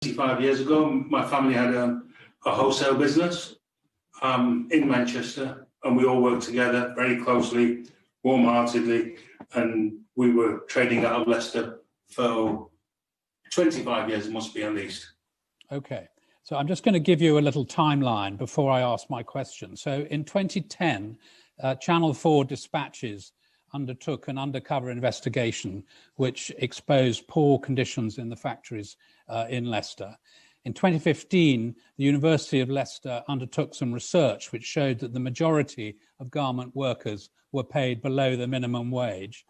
25 years ago, my family had a wholesale business in Manchester, and we all worked together very closely, warm-heartedly, and we were trading out of Leicester for 25 years, it must be at least. Okay, so I'm just going to give you a little timeline before I ask my question. So in 2010, Channel 4 Dispatches undertook an undercover investigation which exposed poor conditions in the factories in Leicester. In 2015, the University of Leicester undertook some research which showed that the majority of garment workers were paid below the minimum wage.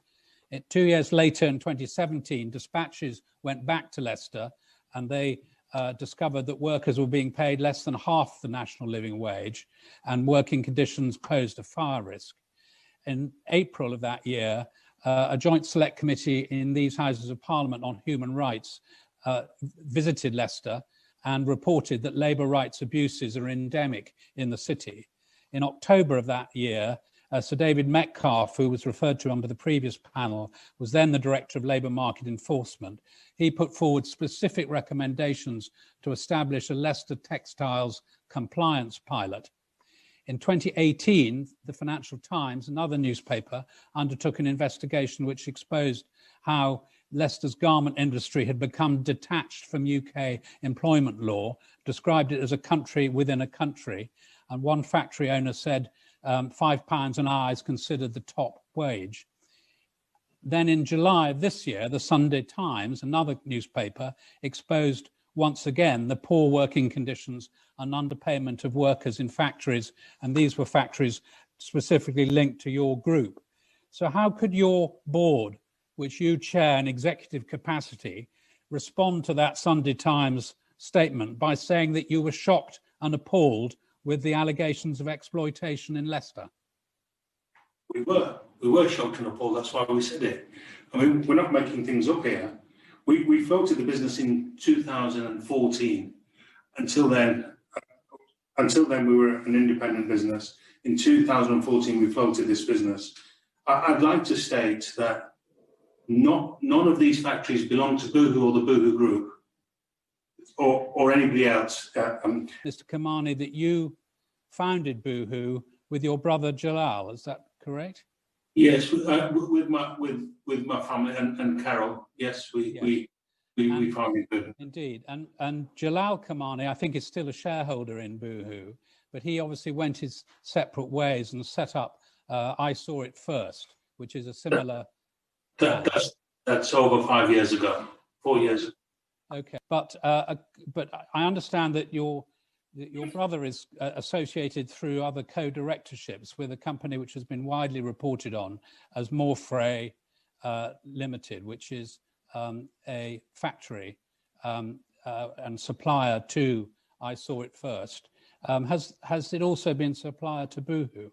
2 years later, in 2017, Dispatches went back to Leicester and they discovered that workers were being paid less than half the national living wage and working conditions posed a fire risk. In April of that year, a joint select committee in these Houses of Parliament on human rights visited Leicester and reported that labour rights abuses are endemic in the city. In October of that year, Sir David Metcalfe, who was referred to under the previous panel, was then the Director of Labour Market Enforcement. He put forward specific recommendations to establish a Leicester textiles compliance pilot. In 2018, the Financial Times, another newspaper, undertook an investigation which exposed how Leicester's garment industry had become detached from UK employment law, described it as a country within a country, and one factory owner said £5 an hour is considered the top wage. Then in July of this year, the Sunday Times, another newspaper, exposed once again the poor working conditions and underpayment of workers in factories, and these were factories specifically linked to your group. So how could your board, which you chair in executive capacity, respond to that Sunday Times statement by saying that you were shocked and appalled with the allegations of exploitation in Leicester? We were shocked and appalled, that's why we said it. I mean, we're not making things up here. We floated the business in 2014. Until then we were an independent business. In 2014, we floated this business. I'd like to state that none of these factories belong to Boohoo or the Boohoo Group or anybody else. Mr. Kamani, that you founded Boohoo with your brother Jalal, is that correct? Yes, with my family and Carol. Yes, we founded Boohoo. Indeed, and Jalal Kamani, I think, is still a shareholder in Boohoo, but he obviously went his separate ways and set up I Saw It First, which is a similar. That's over 5 years ago, 4 years ago. Okay, but I understand that your brother is associated through other co-directorships with a company which has been widely reported on as Morfray Limited, which is a factory and supplier to I Saw It First. Has it also been supplier to Boohoo?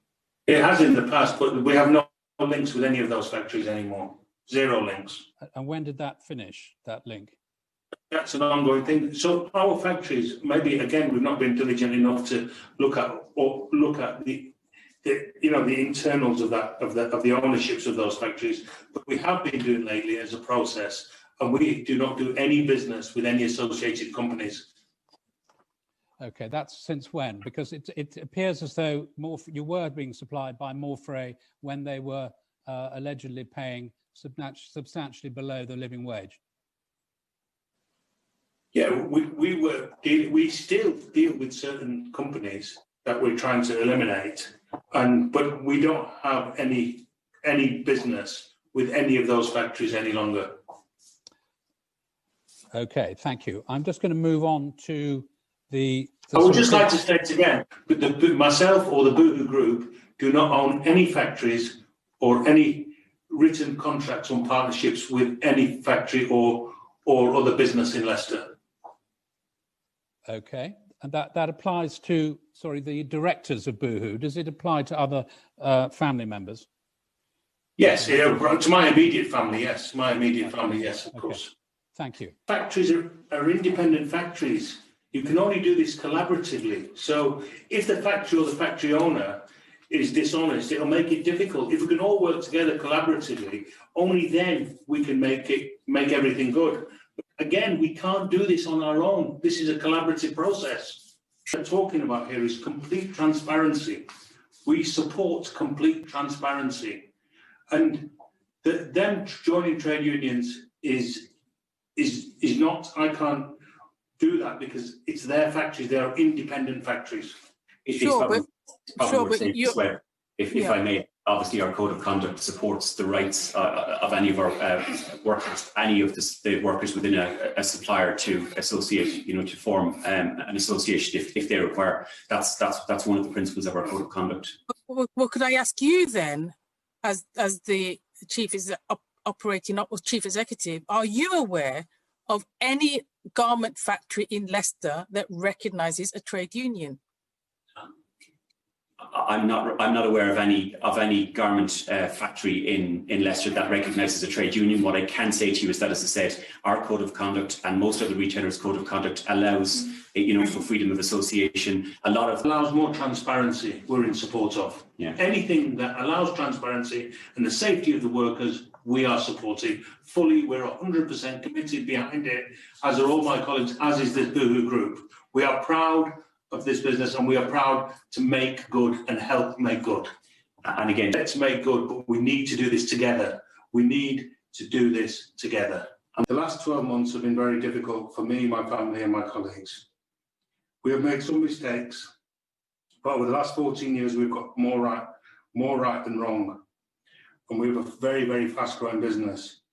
It has in the past, but we have no links with any of those factories anymore. Zero links. And when did that finish, that link? That's an ongoing thing. So our factories, maybe again, we've not been diligent enough to look at the internals of the ownerships of those factories. But we have been doing lately as a process, and we do not do any business with any associated companies. Okay, that's since when? Because it appears as though you were being supplied by Morfray when they were allegedly paying substantially below the living wage. Yeah, we still deal with certain companies that we're trying to eliminate, but we don't have any business with any of those factories any longer. Okay, thank you. I'm just going to move on to the I would just like to state again that myself or the Boohoo Group do not own any factories or any written contracts on partnerships with any factory or other business in Leicester. Okay, and that applies to, the directors of Boohoo. Does it apply to other family members? Yes, to my immediate family, yes. My immediate family, yes, of course. Thank you. Factories are independent factories. You can only do this collaboratively. So if the factory or the factory owner is dishonest, it'll make it difficult. If we can all work together collaboratively, only then we can make everything good. Again, we can't do this on our own. This is a collaborative process. What we're talking about here is complete transparency. We support complete transparency. And them joining trade unions is not, I can't do that because it's their factories, they are independent factories. If I may, obviously our code of conduct supports the rights of any of our workers, any of the workers within a supplier to associate, to form an association if they require. That's one of the principles of our code of conduct. Well, could I ask you then, as the chief executive, are you aware of any garment factory in Leicester that recognises a trade union? I'm not aware of any garment factory in Leicester that recognises a trade union. What I can say to you is that, as I said, our code of conduct and most other retailers' code of conduct allows, for freedom of association. Allows more transparency. We're in support of. Yeah. Anything that allows transparency and the safety of the workers, we are supporting fully. We're 100% committed behind it, as are all my colleagues, as is this Boohoo group. We are proud of this business and we are proud to make good and help make good. And again, let's make good, but we need to do this together. We need to do this together. And the last 12 months have been very difficult for me, my family and my colleagues. We have made some mistakes, but over the last 14 years, we've got more right than wrong. And we have a very, very fast growing business.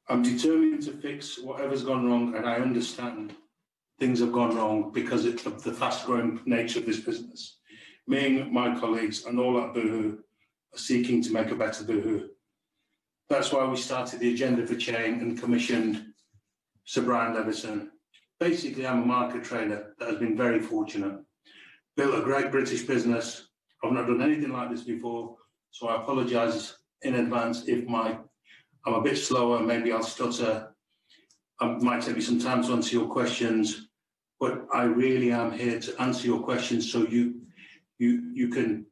I'm determined to fix whatever's gone wrong, and I understand things have gone wrong because of the fast-growing nature of this business. Me and my colleagues and all at Boohoo are seeking to make a better Boohoo. That's why we started the Agenda for Change and commissioned Sir Brian Levison. Basically, I'm a market trader that has been very fortunate. Built a great British business. I've not done anything like this before, so I apologise in advance if I'm a bit slower, maybe I'll stutter. It might take me some time to answer your questions. But I really am here to answer your questions so you can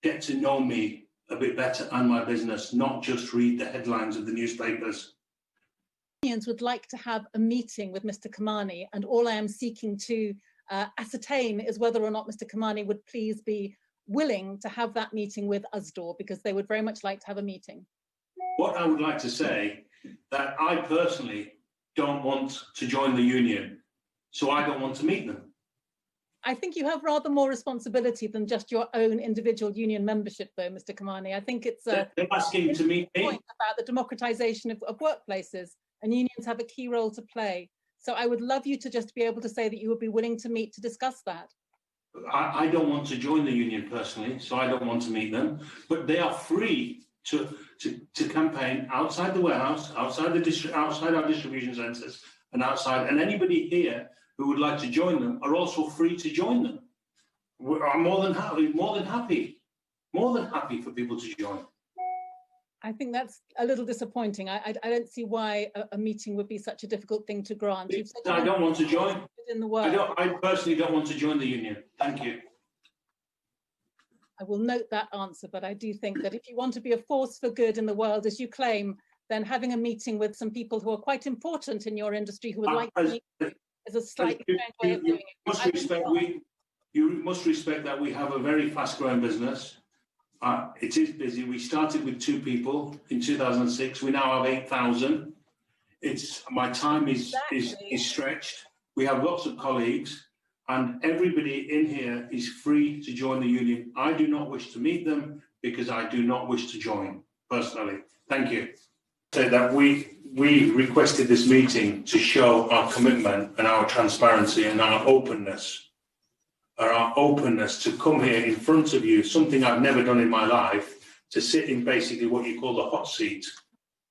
get to know me a bit better and my business, not just read the headlines of the newspapers. Unions would like to have a meeting with Mr. Kamani, and all I am seeking to ascertain is whether or not Mr. Kamani would please be willing to have that meeting with USDOR, because they would very much like to have a meeting. What I would like to say, that I personally don't want to join the union. So I don't want to meet them. I think you have rather more responsibility than just your own individual union membership, though, Mr. Kamani. I think it's they're asking to meet me. Point about the democratization of workplaces, and unions have a key role to play. So I would love you to just be able to say that you would be willing to meet to discuss that. I don't want to join the union personally, so I don't want to meet them. But they are free to campaign outside the warehouse, outside our distribution centres, and outside. And anybody here who would like to join them are also free to join them. I'm more than happy for people to join. I think that's a little disappointing. I don't see why a meeting would be such a difficult thing to grant. I don't want to join. I personally don't want to join the union. Thank you. I will note that answer, but I do think that if you want to be a force for good in the world, as you claim, then having a meeting with some people who are quite important in your industry who would like to meet you is a slightly strange way of doing it. You must respect that we have a very fast-growing business. It is busy. We started with 2 people in 2006. We now have 8,000. My time is stretched. We have lots of colleagues, and everybody in here is free to join the union. I do not wish to meet them because I do not wish to join personally. Thank you. Say that we requested this meeting to show our commitment and our transparency and our openness to come here in front of you, something I've never done in my life, to sit in basically what you call the hot seat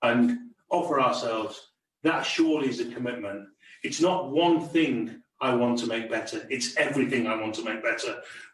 and offer ourselves. That surely is a commitment. It's not one thing I want to make better. It's everything I want to make better.